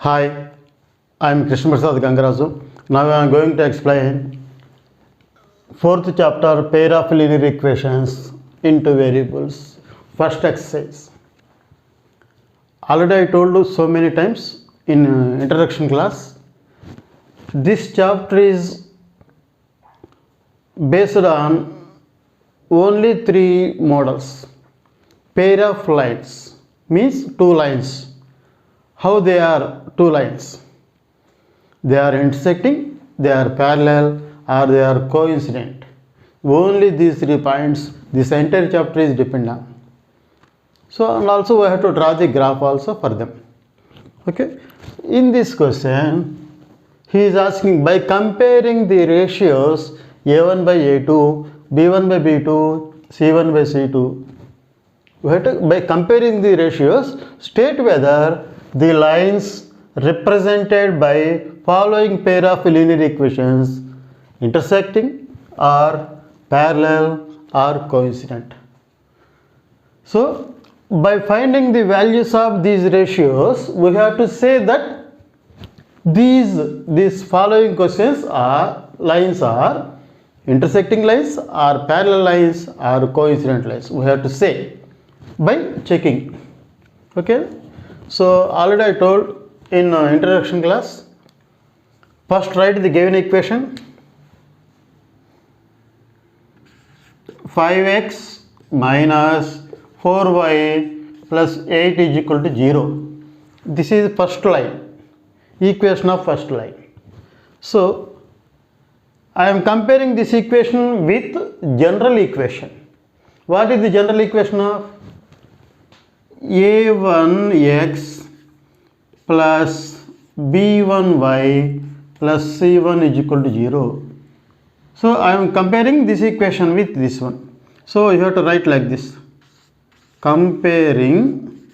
Hi, I am Krishna Prasad Gangaraju. Now I am going to explain fourth chapter pair of linear equations into variables. First exercise. Already I told you so many times in introduction class. This chapter is based on only three models. Pair of lines means two lines. How they are two lines? They are intersecting, they are parallel, or they are coincident. Only these 3 points this entire chapter is dependent on. So, and also we have to draw the graph also for them. Okay. In this question, he is asking by comparing the ratios a1 by a2, b1 by b2, c1 by c2. We have to, by comparing the ratios, state whether the lines represented by following pair of linear equations intersecting or parallel or coincident. So, by finding the values of these ratios, we have to say that these following questions are lines are intersecting lines or parallel lines or coincident lines. We have to say by checking. Okay. So already I told in introduction class, first write the given equation 5x minus 4y plus 8 is equal to 0. This is first line, equation of first line. So I am comparing this equation with general equation. What is the general equation of a1x plus b1y plus c1 is equal to 0. So I am comparing this equation with this one. So you have to write like this. Comparing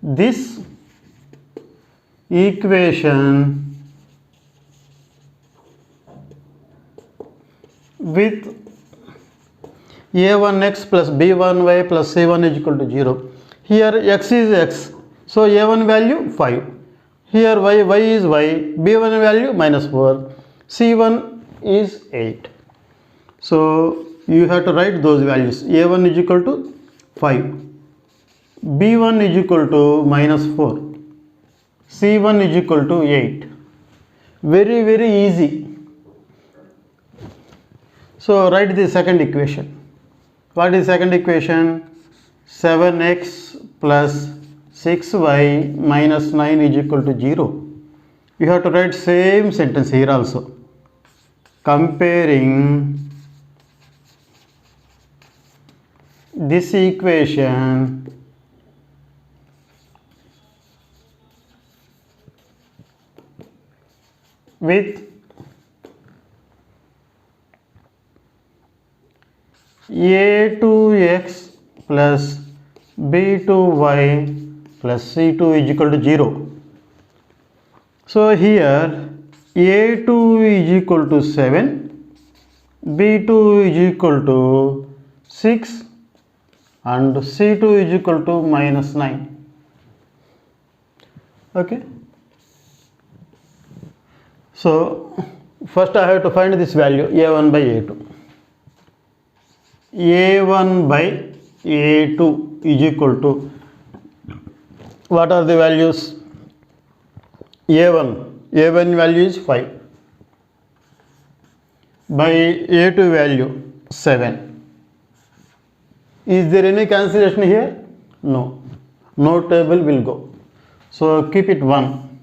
this equation with a1x plus b1y plus c1 is equal to 0. Here x is x, so a1 value 5. Here y is y, b1 value minus 4, c1 is 8. So you have to write those values. a1 is equal to 5, b1 is equal to minus 4, c1 is equal to 8. Very easy. So write the second equation. What is second equation? 7x plus 6y minus 9 is equal to 0. You have to write same sentence here also. Comparing this equation with a2x plus b2y plus c2 is equal to 0. So here a2 is equal to 7, b2 is equal to 6 and c2 is equal to minus 9. Okay. So first I have to find this value a1 by a2. a1 by a2 is equal to, what are the values? a1 value is 5, by a2 value 7. Is there any cancellation here? No table will go, so keep it 1.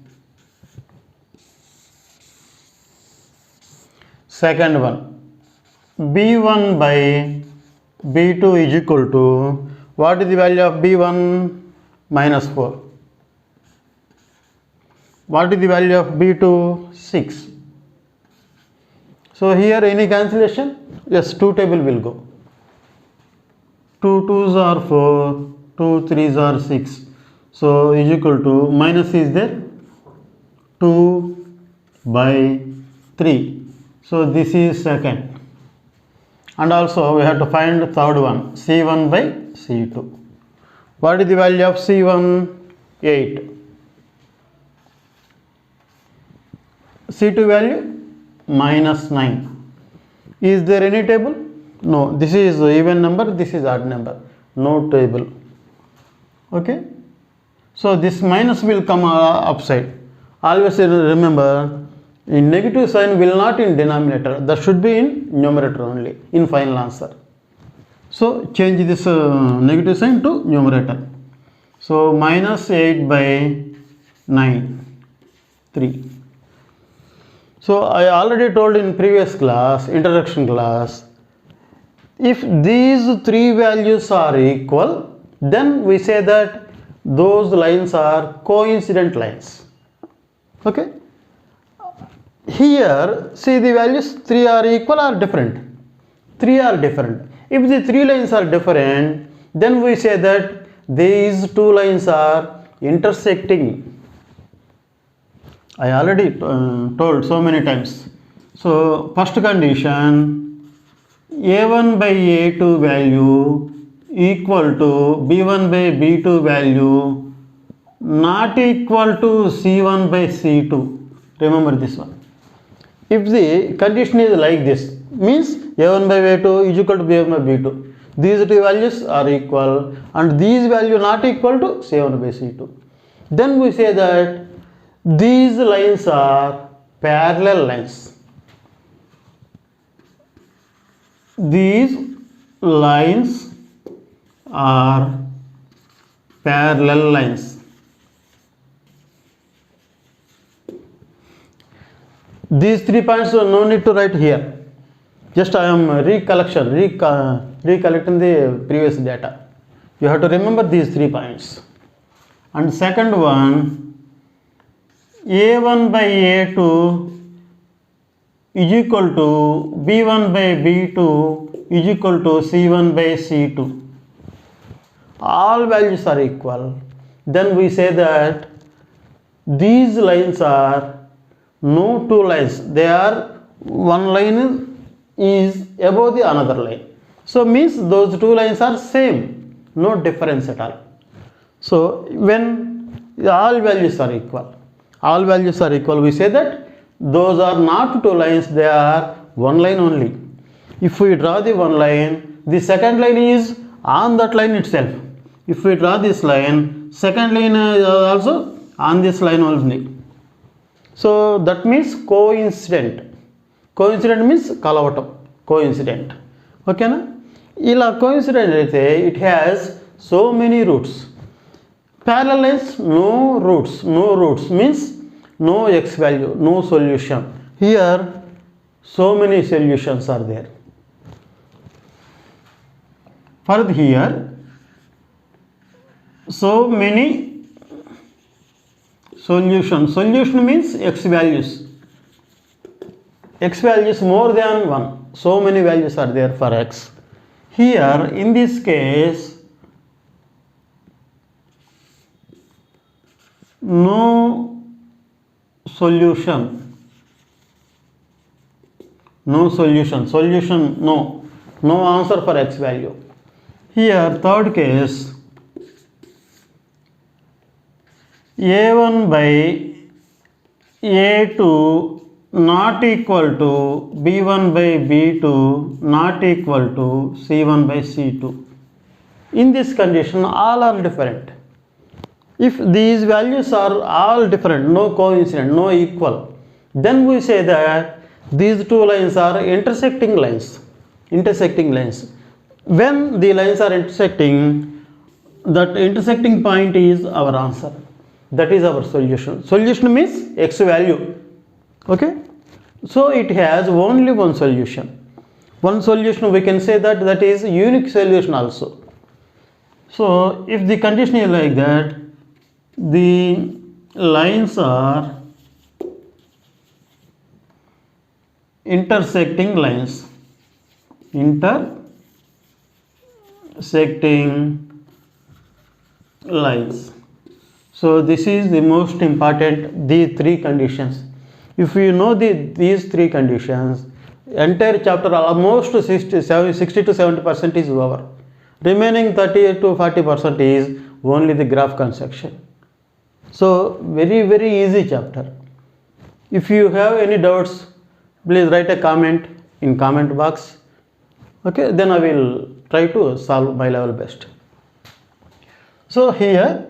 Second one, b1 by b2 is equal to, what is the value of b1? Minus 4. What is the value of b2? 6. So here any cancellation? Yes, 2 table will go. 2 2s are 4, 2 3s are 6. So is equal to, minus is there, 2 by 3. So this is second. And also we have to find the third one, c1 by c2. What is the value of C1? 8. C2 value? -9. Is there any table? No. This is even number, this is odd number. No table. Okay. So this minus will come upside. Always remember, in negative sign will not in denominator. That should be in numerator only in final answer. So change this negative sign to numerator. So -8 by 9, 3. So I already told in previous class, introduction class, if these three values are equal, then we say that those lines are coincident lines. Okay. Here, see the values 3 are equal or different? 3 are different. If the three lines are different, then we say that these two lines are intersecting. I already told so many times. So, first condition, A1 by A2 value equal to B1 by B2 value not equal to C1 by C2. Remember this one. If the condition is like this, means A1 by A2 is equal to B1 by B2. These two values are equal and these value not equal to C1 by C2. Then we say that these lines are parallel lines. These lines are parallel lines. These 3 points no need to write here. Just I am recollecting the previous data. You have to remember these 3 points. And second one, A1 by A2 is equal to B1 by B2 is equal to C1 by C2. All values are equal. Then we say that these lines are no two lines. They are one line is above the another line. So means those two lines are same. No difference at all. So when all values are equal, we say that those are not two lines, they are one line only. If we draw the one line, the second line is on that line itself. If we draw this line, second line is also on this line only. So that means coincident. Coincident means kalavatam. Coincident. Okay na? Ila coincident aithe it has so many roots. Parallel lines no roots. No roots means no x value, no solution. Here so many solutions are there. For here so many solution. Solution means x values. X values more than 1. So many values are there for x. Here in this case no solution. No solution. Solution no. No answer for x value. Here third case A1 by A2 not equal to B1 by B2 not equal to C1 by C2. In this condition all are different. If these values are all different, no coincident, no equal, then we say that these two lines are intersecting lines. Intersecting lines. When the lines are intersecting, that intersecting point is our answer. That is our solution. Solution means x value. Okay. So it has only one solution. One solution we can say that that is unique solution also. So if the condition is like that, the lines are intersecting lines. Intersecting lines. So this is the most important, these three conditions. If you know these three conditions, entire chapter almost 60 to 70% is over. Remaining 30 to 40% is only the graph construction. So very easy chapter. If you have any doubts, please write a comment in comment box. Okay, then I will try to solve my level best. So here,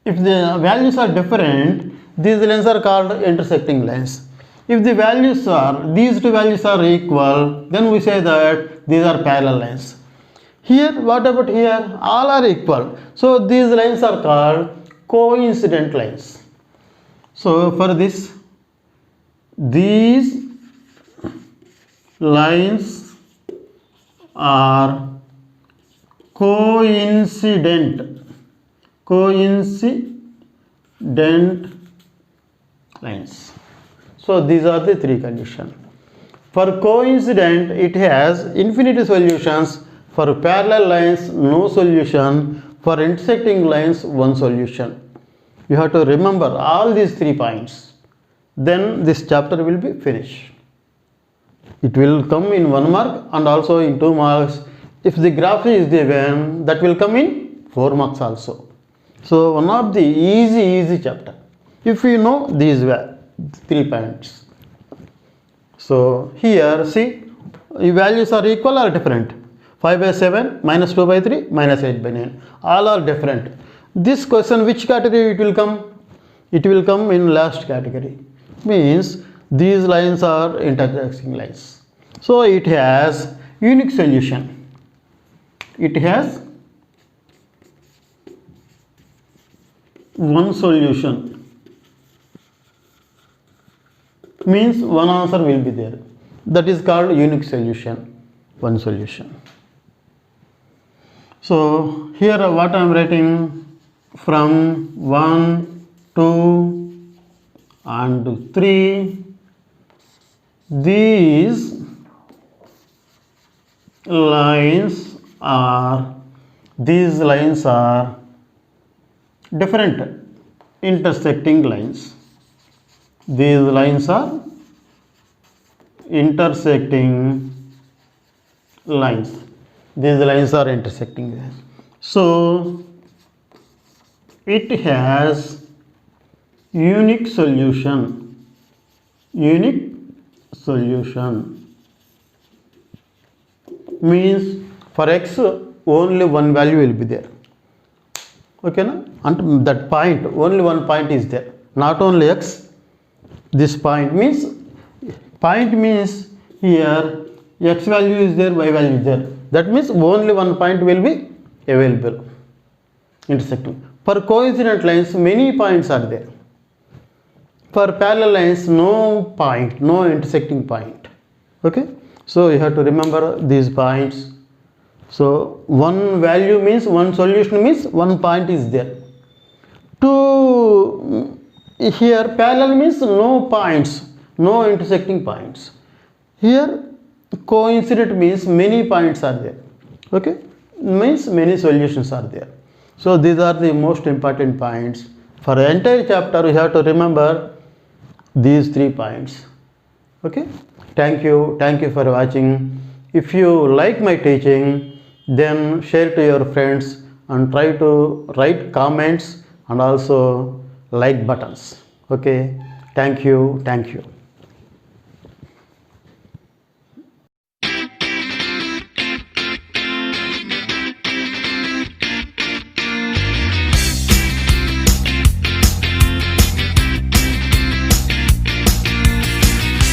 if the values are different, these lines are called intersecting lines. If the values are, these two values are equal, then we say that these are parallel lines. Here, what about here? All are equal. So these lines are called coincident lines. So for this, these lines are coincident lines. So these are the three conditions. For coincident, it has infinity solutions. For parallel lines, no solution. For intersecting lines, one solution. You have to remember all these 3 points. Then this chapter will be finished. It will come in 1 mark and also in 2 marks. If the graph is given, that will come in 4 marks also. So one of the easy chapter. If you know these 3 points. So here see, the values are equal or different. 5/7, minus 2/3, minus 8/9. All are different. This question, which category it will come? It will come in last category. Means these lines are intersecting lines. So it has unique solution. It has one solution. Means one answer will be there. That is called unique solution. One solution. So here what I am writing, from 1, 2 and 3, these lines are different intersecting lines. These lines are intersecting lines. These lines are intersecting lines. So it has unique solution. Unique solution means for x only one value will be there. Okay, na? And that point, only one point is there. Not only x. This point means here x value is there, y value is there. That means only one point will be available, intersecting. For coincident lines, many points are there. For parallel lines, no point, no intersecting point. Okay, so you have to remember these points. So one value means one solution means one point is there. Here parallel means no points, no intersecting points. Here coincident means many points are there. Okay, means many solutions are there. So these are the most important points. For the entire chapter you have to remember these 3 points. Okay, thank you for watching. If you like my teaching, then share to your friends and try to write comments and also like buttons. Okay, thank you.